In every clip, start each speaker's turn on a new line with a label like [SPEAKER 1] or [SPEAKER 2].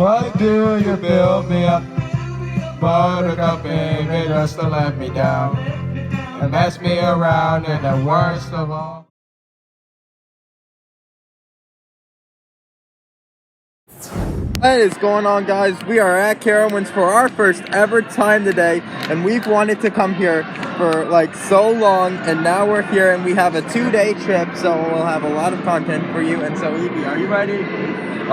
[SPEAKER 1] Why do you build me up? Buttercup, baby, just to let me down and mess me around, and the worst of all.
[SPEAKER 2] What is going on, guys? We are at Carowinds for our first ever time today, and we've wanted to come here for like so long, and now we're here and we have a 2-day trip, so we'll have a lot of content for you. And so Evie, are you ready?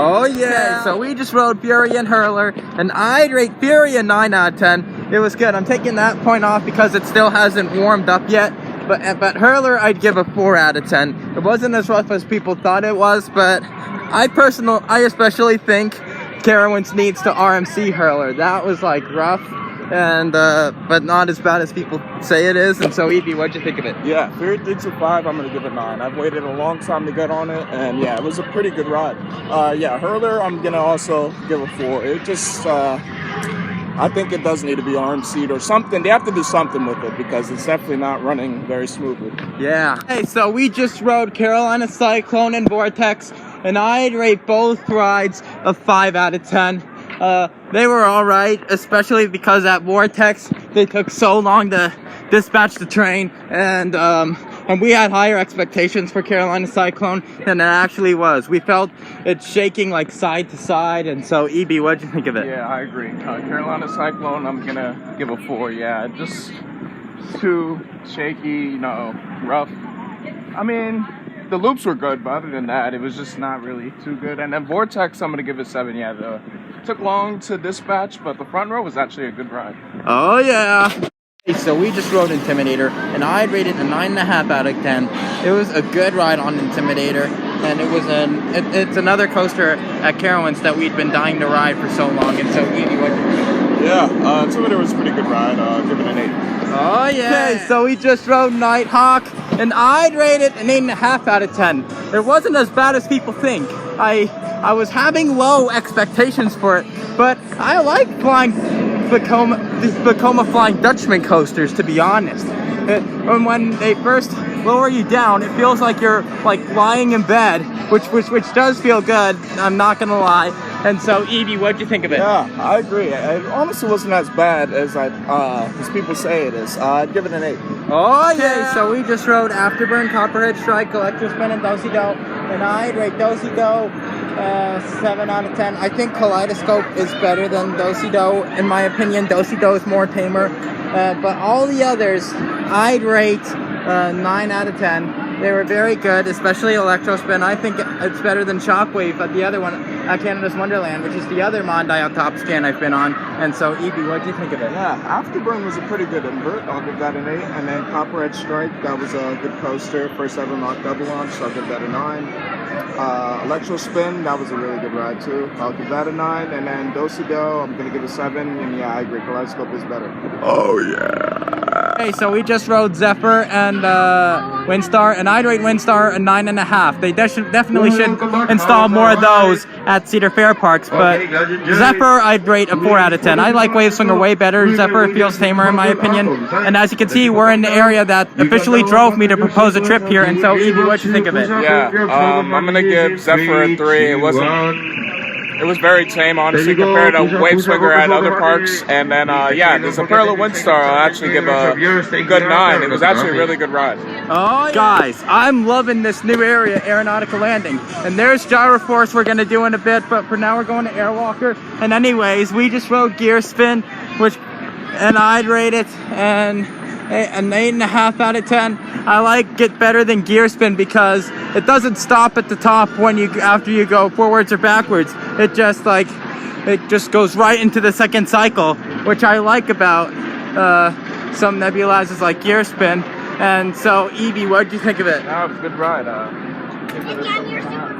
[SPEAKER 2] Oh yeah! Okay, so we just rode Fury and Hurler, and I'd rate Fury a 9 out of 10. It was good. I'm taking that point off because it still hasn't warmed up yet. But Hurler, I'd give a 4 out of 10. It wasn't as rough as people thought it was, but I especially think Carowinds needs to RMC Hurler. That was like rough, and but not as bad as people say it is. And so Evie, what'd you think of it?
[SPEAKER 3] Yeah, Fury 325, I'm gonna give it 9. I've waited a long time to get on it, and yeah, it was a pretty good ride. Yeah, Hurler, I'm gonna also give a 4. It just I think it does need to be RMC'd or something. They have to do something with it because it's definitely not running very smoothly.
[SPEAKER 2] Yeah. Hey, so we just rode Carolina Cyclone and Vortex, and I'd rate both rides a 5 out of 10. They were all right, especially because at Vortex they took so long to dispatch the train, and we had higher expectations for Carolina Cyclone than it actually was. We felt it shaking like side to side, and so Evie, what'd you think of it?
[SPEAKER 3] Yeah, I agree. Carolina Cyclone, I'm gonna give a 4. Yeah, just too shaky, rough. I mean, the loops were good, but other than that, it was just not really too good. And then Vortex, I'm gonna give it 7. Yeah, it took long to dispatch, but the front row was actually a good ride.
[SPEAKER 2] Oh yeah. So we just rode Intimidator, and I'd rate it a 9.5 out of 10. It was a good ride on Intimidator, and it's another coaster at Carowinds that we'd been dying to ride for so long. And so Evie, what do you think?
[SPEAKER 3] Yeah, Intimidator was a pretty good ride. Give it an 8.
[SPEAKER 2] Oh yeah. Okay, so we just rode Nighthawk, and I'd rate it an 8.5 out of 10. It wasn't as bad as people think. I was having low expectations for it, but I like flying Vekoma Flying Dutchman coasters, to be honest. And when they first lower you down, it feels like you're like lying in bed, which does feel good, I'm not gonna lie. And so Evie, what'd you think of it?
[SPEAKER 3] Yeah, I agree. It honestly wasn't as bad as people say it is. I'd give it an 8.
[SPEAKER 2] Oh yeah. So we just rode Afterburn, Copperhead Strike, Electrospin, and Do-Si-Do, and I'd rate Do-Si-Do 7 out of 10. I think Kaleidoscope is better than Do-Si-Do. In my opinion, Do-Si-Do is more tamer. But all the others, I'd rate 9 out of 10. They were very good, especially Electrospin. I think it's better than Shockwave, but the other one, Canada's Wonderland, which is the other Mondial top scan I've been on. And so, Evie, what'd you think of it?
[SPEAKER 3] Yeah, Afterburn was a pretty good invert. I'll give that an 8. And then Copperhead Strike, that was a good coaster. First ever mock double launch, so I'll give that a 9. Electrospin, that was a really good ride too. I'll give that a 9. And then Do-Si-Do, I'm gonna give a 7. And yeah, I agree, Kaleidoscope is better. Oh yeah.
[SPEAKER 2] Okay, so we just rode Zephyr and Windstar, and I'd rate Windstar a 9.5. They definitely should install more of those at Cedar Fair parks, but Zephyr I'd rate a 4 out of 10. I like Wave Swinger way better. Zephyr feels tamer in my opinion, and as you can see, we're in the area that officially drove me to propose a trip here. And so Evie, what'd you think of it?
[SPEAKER 3] Yeah, I'm gonna give Zephyr a 3. It was very tame, honestly, compared to Wave Swinger at other parks. And then, yeah, the Zephyr Windstar, I'll actually give a good 9. It was actually a really good ride.
[SPEAKER 2] Oh, guys, I'm loving this new area, Aeronautical Landing. And there's Gyroforce we're going to do in a bit, but for now we're going to Airwalker. And anyways, we just rode Gear Spin, and I'd rate it an 8.5 out of 10. I like it better than Gear Spin because it doesn't stop at the top after you go forwards or backwards. It just goes right into the second cycle, which I like about some nebulizers like Gear Spin. And so Evie, what'd you think of it?
[SPEAKER 3] That was a good ride.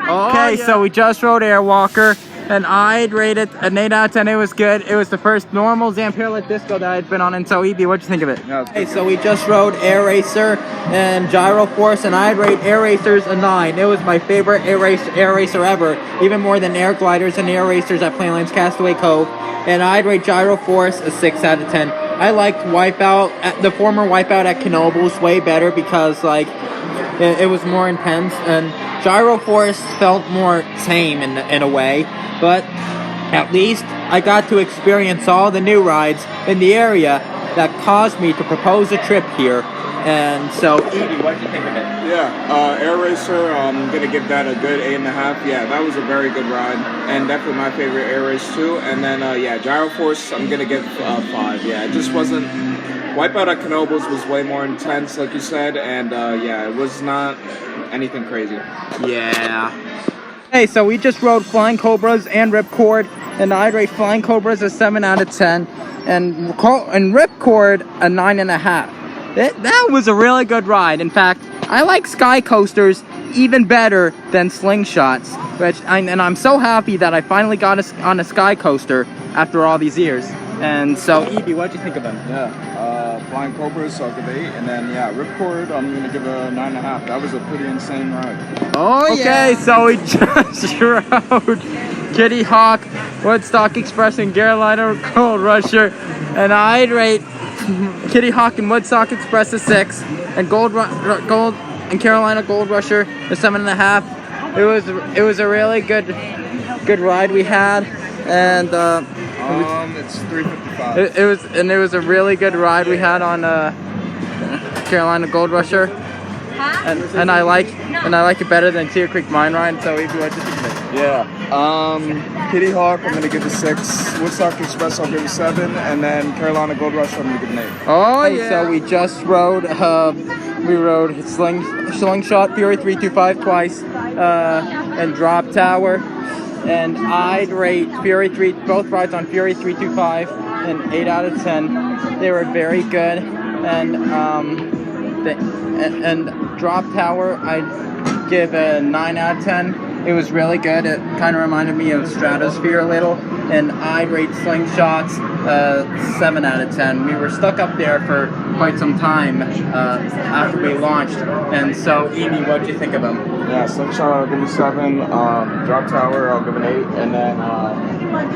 [SPEAKER 2] Okay, so we just rode Airwalker, and I'd rate it an 8 out of 10. It was good. It was the first normal Zamperla disco that I'd been on. And so Evie, what'd you think of it? Okay, so we just rode Air Racer and Gyroforce, and I'd rate Air Racers a 9. It was my favorite Air Racer ever, even more than Air Gliders and Air Racers at Playland's Castaway Cove. And I'd rate Gyroforce a 6 out of 10. I liked Wipeout, the former Wipeout at Knoebels way better because it was more intense, and Gyroforce felt more tame in a way, but At least I got to experience all the new rides in the area that caused me to propose a trip here. And so, Evie, what did you think of it?
[SPEAKER 3] Yeah, Air Racer, I'm going to give that a good 8.5. Yeah, that was a very good ride, and definitely my favorite Air Race too. And then, yeah, Gyro Force, I'm going to give 5. Yeah, it just wasn't... Wipeout at Knoebels was way more intense, like you said, and yeah, it was not anything crazy.
[SPEAKER 2] Yeah. Hey, so we just rode Flying Cobras and Ripcord, and I'd rate Flying Cobras a 7 out of 10, and Ripcord a 9.5. That was a really good ride. In fact, I like sky coasters even better than slingshots, and I'm so happy that I finally got on a sky coaster after all these years. And so, Evie, what'd you think of them?
[SPEAKER 3] Yeah, Flying Cobras, I'll give 8, and then, yeah, Ripcord, I'm going to give a 9.5. That was a pretty insane ride.
[SPEAKER 2] Oh, yeah! Okay, so we just rode Kitty Hawk, Woodstock Express, and Carolina Gold Rusher, and I'd rate Kitty Hawk and Woodstock Express a 6, and Gold and Carolina Gold Rusher a 7.5. It was a really good ride we had, and
[SPEAKER 3] it's 355.
[SPEAKER 2] It was a really good ride we had on Carolina Gold Rusher, and I like it better than Cedar Creek Mine Ride. So, Evie, what did you think of it?
[SPEAKER 3] Yeah, Kitty Hawk, I'm gonna give a 6. Woodstock Express, I'll give a 7, and then Carolina Gold Rush, I'm gonna give an 8.
[SPEAKER 2] Oh yeah! So we just rode Slingshot Fury 325 twice, and Drop Tower, and I'd rate both rides on Fury 325 an 8 out of 10. They were very good, and Drop Tower I'd give a 9 out of 10. It was really good. It kind of reminded me of Stratosphere a little. And I'd rate Slingshots 7 out of 10. We were stuck up there for quite some time after we launched. And so, Evie, what did you think of them?
[SPEAKER 3] Yeah, Slingshot, I'll give a 7. Drop Tower, I'll give an 8. And then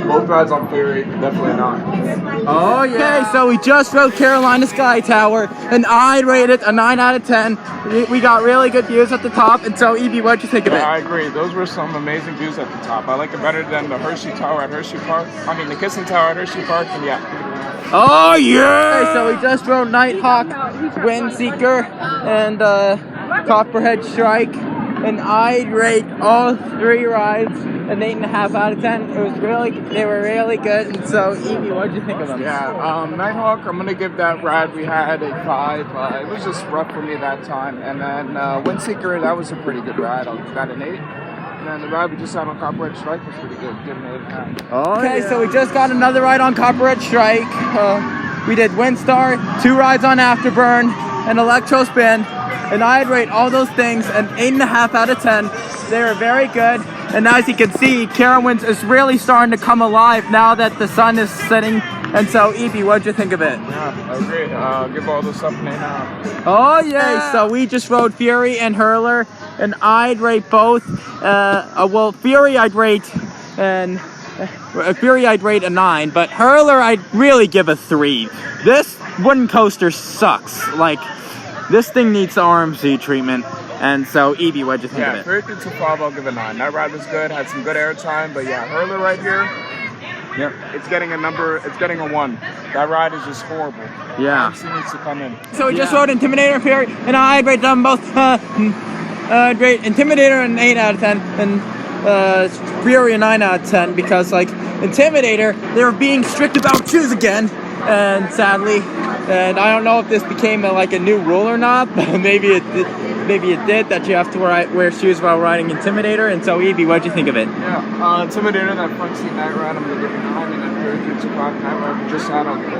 [SPEAKER 3] both rides on Fury, definitely a 9.
[SPEAKER 2] Oh, yeah. Okay, so we just rode Carolina Sky Tower, and I'd rate it a 9 out of 10. We got really good views at the top. And so, Evie, what did you think of it?
[SPEAKER 3] I agree. Those were some amazing views at the top. I like it better than the Hershey Tower at Hershey Park. I mean, the Kissing Tower at Hershey Park, and yeah.
[SPEAKER 2] Oh, yeah! Okay, so we just rode Nighthawk, Windseeker, and Copperhead Strike, and I'd rate all 3 rides an 8.5 out of 10. They were really good. And so, Evie, what did you think of them?
[SPEAKER 3] Yeah, Nighthawk, I'm gonna give that ride we had a 5. It was just rough for me that time. And then Windseeker, that was a pretty good ride. I'll give that an 8. And then the ride we just had on Copperhead Strike was pretty good. Give it an 8.5.
[SPEAKER 2] Oh, okay, yeah. So we just got another ride on Copperhead Strike. We did Windstar, 2 rides on Afterburn, and Electro Spin. And I'd rate all those things an 8.5 out of 10. They were very good. And as you can see, Carowinds is really starting to come alive now that the sun is setting. And so, Evie, what'd you think of it?
[SPEAKER 3] Yeah, I agree. Give all this stuff an 8.5.
[SPEAKER 2] Oh, yeah. Okay, so we just rode Fury and Hurler. And I'd rate both. Well, Fury I'd rate a 9, but Hurler I'd really give a 3. This wooden coaster sucks. Like, this thing needs RMC treatment. And so, Evie, what'd you think of it?
[SPEAKER 3] Yeah, Fury 325, I'll give a 9. That ride was good, had some good airtime, but yeah, Hurler right here. Yep. It's getting a 1. That ride is just horrible.
[SPEAKER 2] Yeah.
[SPEAKER 3] RMC needs to come in.
[SPEAKER 2] So we just rode Intimidator and Fury, and I'd rate them both. I'd rate Intimidator an 8 out of 10, and Fury a 9 out of 10, because, like, Intimidator, they were being strict about shoes again, and sadly, and I don't know if this became a new rule or not, but maybe it did, that you have to wear shoes while riding Intimidator. And so, Evie, what'd you think of it?
[SPEAKER 3] Yeah, Intimidator, that front seat night ride, I'm going to give it a 9, and then Fury 325 night ride, we just had on 9.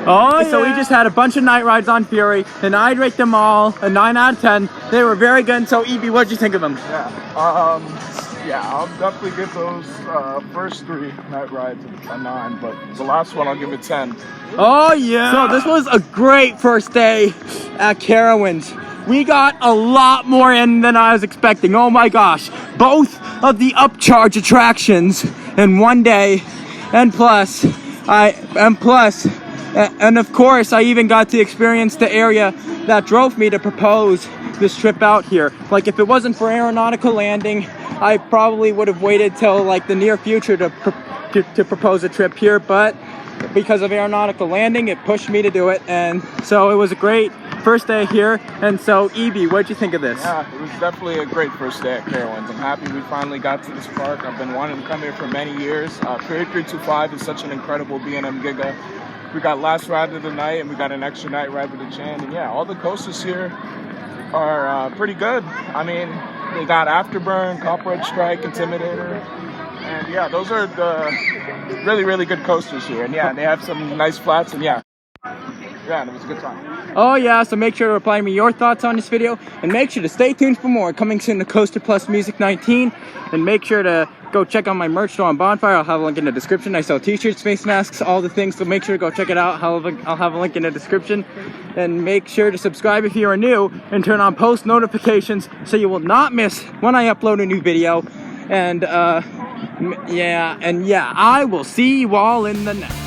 [SPEAKER 2] Oh, yeah. So we just had a bunch of night rides on Fury, and I'd rate them all a 9 out of 10. They were very good. So, Evie, what'd you think of them?
[SPEAKER 3] Yeah, I'll definitely give those first 3 night rides a 9, but the last one I'll give it 10.
[SPEAKER 2] Oh, yeah. So this was a great first day at Carowinds. We got a lot more in than I was expecting. Oh my gosh. Both of the upcharge attractions in one day, and of course, I even got to experience the area that drove me to propose this trip out here. Like, if it wasn't for aeronautical landing, I probably would have waited till the near future to to propose a trip here, but because of aeronautical landing, it pushed me to do it. And so it was a great first day here. And so, Evie, what'd you think of this?
[SPEAKER 3] Yeah, it was definitely a great first day at Carowinds. I'm happy we finally got to this park. I've been wanting to come here for many years. Period 325 is such an incredible B&M Giga. We got last ride of the night, and we got an extra night ride with the Chan. And yeah, all the coasters here are pretty good. I mean, they got Afterburn, Cockroach Strike, Intimidator. And yeah, those are the really, really good coasters here. And yeah, they have some nice flats, and yeah, and it was a good time.
[SPEAKER 2] Oh yeah, so make sure to reply me your thoughts on this video, and make sure to stay tuned for more coming soon to Coaster Plus Music 19. And make sure to go check out my merch store on Bonfire. I'll have a link in the description. I sell t-shirts, face masks, all the things, so make sure to go check it out. I'll have a link in the description. And make sure to subscribe if you are new, and turn on post notifications so you will not miss when I upload a new video. And yeah, I will see you all in the next.